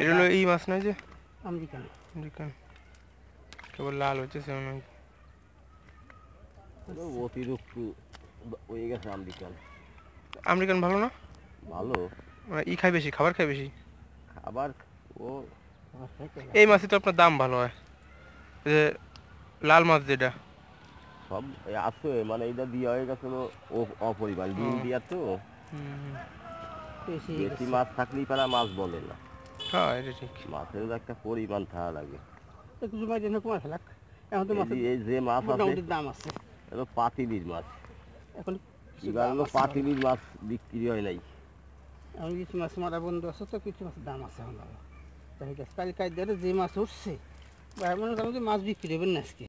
এটা হলো এই মাছ নয় যে আমেরিকান কেবল লাল হচ্ছে সেমন অতিরিক্ত হয়ে গেছে আমেরিকান। আমেরিকান ভালো না? ভালো মানে ই খায় বেশি, খাবার খায় বেশি। খাবার ও এই মাছই তো আপনার দাম ভালো হয়, এই যে লাল মাছ যেটা সব আছে, মানে এটা দিয়ে হয়ে গেছিল অপরিমাণ ডিম দিয়া তো। বেশি মাছ থাকলেই পারা মাছ বলে না। হ্যাঁ এটা ঠিক। মাছের একটা পরিমাণ থাকা লাগে। এখন তো এই যে মাছ মোটামুটি আছে দাম আছে। এটা পাতিলির মাছ। এখন এবার হলো পাতিলির মাছ বিক্রি হয় নাই। এখন কিছু মাছ মারা বন্ধ আছে, তো কিছু মাছের দাম আছে এখন ভালো। তাই কালকে যে মাছ উঠছে বা মনে হয় মাছ বিক্রি হবে না আজকে।